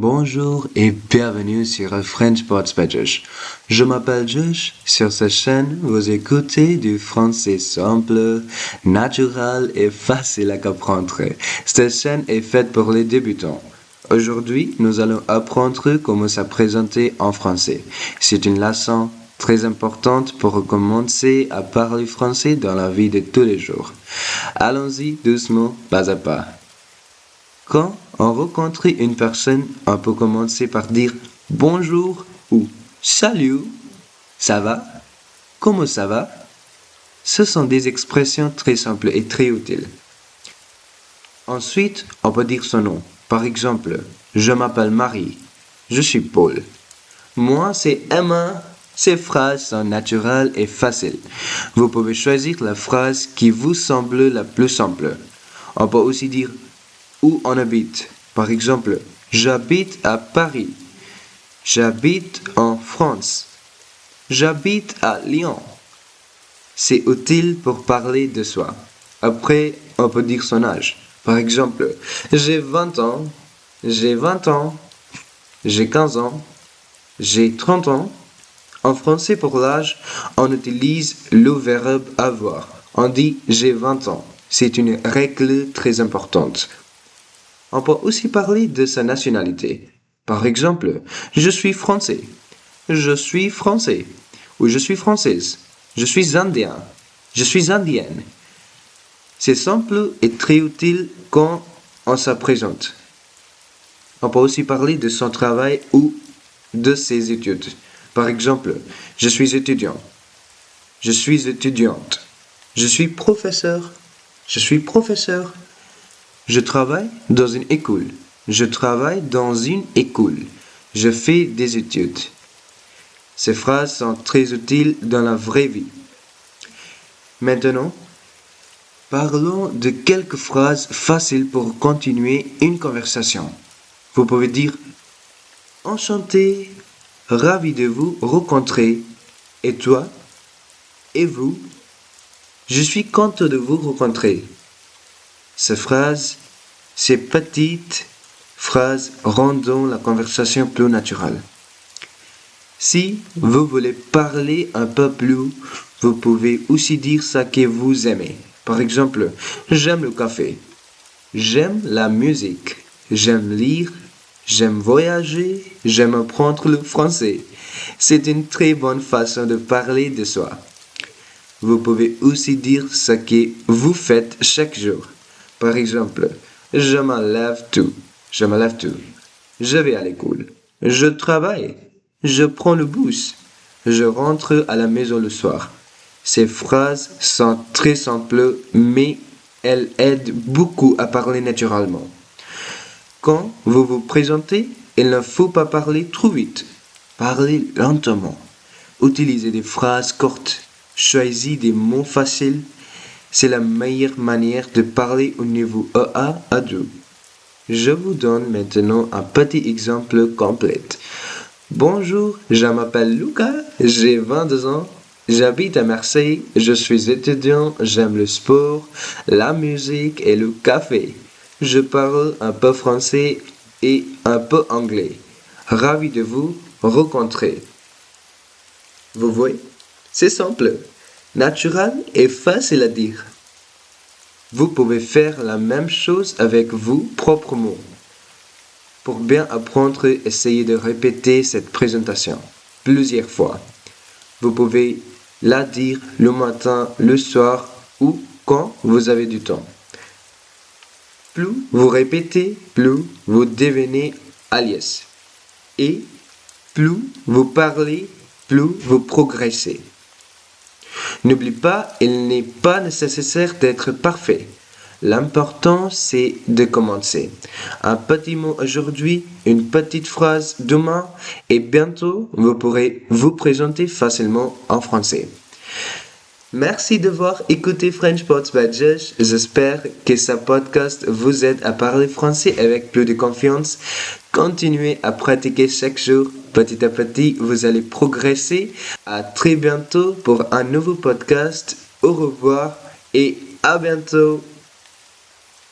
Bonjour et bienvenue sur French Pots by Josh. Je m'appelle Josh. Sur cette chaîne, vous écoutez du français simple, naturel et facile à comprendre. Cette chaîne est faite pour les débutants. Aujourd'hui, nous allons apprendre comment se présenter en français. C'est une leçon très importante pour commencer à parler français dans la vie de tous les jours. Allons-y doucement, pas à pas. Quand on rencontre une personne, on peut commencer par dire bonjour ou salut, ça va, comment ça va? Ce sont des expressions très simples et très utiles. Ensuite, on peut dire son nom. Par exemple, je m'appelle Marie, je suis Paul. Moi, c'est Emma. Ces phrases sont naturelles et faciles. Vous pouvez choisir la phrase qui vous semble la plus simple. On peut aussi dire où on habite. Par exemple, j'habite à Paris. J'habite en France. J'habite à Lyon. C'est utile pour parler de soi. Après, on peut dire son âge. Par exemple, j'ai 20 ans. J'ai 20 ans. J'ai 15 ans. J'ai 30 ans. En français, pour l'âge, on utilise le verbe avoir. On dit j'ai 20 ans. C'est une règle très importante. On peut aussi parler de sa nationalité. Par exemple, je suis français. Je suis français. Ou je suis française. Je suis indien. Je suis indienne. C'est simple et très utile quand on se présente. On peut aussi parler de son travail ou de ses études. Par exemple, je suis étudiant. Je suis étudiante. Je suis professeur. Je suis professeur. Je travaille dans une école. Je travaille dans une école. Je fais des études. Ces phrases sont très utiles dans la vraie vie. Maintenant, parlons de quelques phrases faciles pour continuer une conversation. Vous pouvez dire enchanté, ravi de vous rencontrer. Et toi? Et vous? Je suis content de vous rencontrer. Ces petites phrases rendent la conversation plus naturelle. Si vous voulez parler un peu plus, vous pouvez aussi dire ce que vous aimez. Par exemple, j'aime le café. J'aime la musique. J'aime lire. J'aime voyager. J'aime apprendre le français. C'est une très bonne façon de parler de soi. Vous pouvez aussi dire ce que vous faites chaque jour. Par exemple, je me lève tôt. Je me lève tôt. Je vais à l'école. Je travaille. Je prends le bus. Je rentre à la maison le soir. Ces phrases sont très simples, mais elles aident beaucoup à parler naturellement. Quand vous vous présentez, il ne faut pas parler trop vite. Parlez lentement. Utilisez des phrases courtes. Choisissez des mots faciles. C'est la meilleure manière de parler au niveau E1 à 2. Je vous donne maintenant un petit exemple complet. Bonjour, je m'appelle Lucas, j'ai 22 ans, j'habite à Marseille, je suis étudiant, j'aime le sport, la musique et le café. Je parle un peu français et un peu anglais. Ravi de vous rencontrer. Vous voyez, c'est simple, naturel et facile à dire. Vous pouvez faire la même chose avec vos propres mots. Pour bien apprendre, essayez de répéter cette présentation plusieurs fois. Vous pouvez la dire le matin, le soir ou quand vous avez du temps. Plus vous répétez, plus vous devenez à l'aise. Et plus vous parlez, plus vous progressez. N'oublie pas, il n'est pas nécessaire d'être parfait. L'important, c'est de commencer. Un petit mot aujourd'hui, une petite phrase demain, et bientôt, vous pourrez vous présenter facilement en français. Merci d'avoir écouté French Pots by Josh. J'espère que ce podcast vous aide à parler français avec plus de confiance. Continuez à pratiquer chaque jour. Petit à petit, vous allez progresser. À très bientôt pour un nouveau podcast. Au revoir et à bientôt.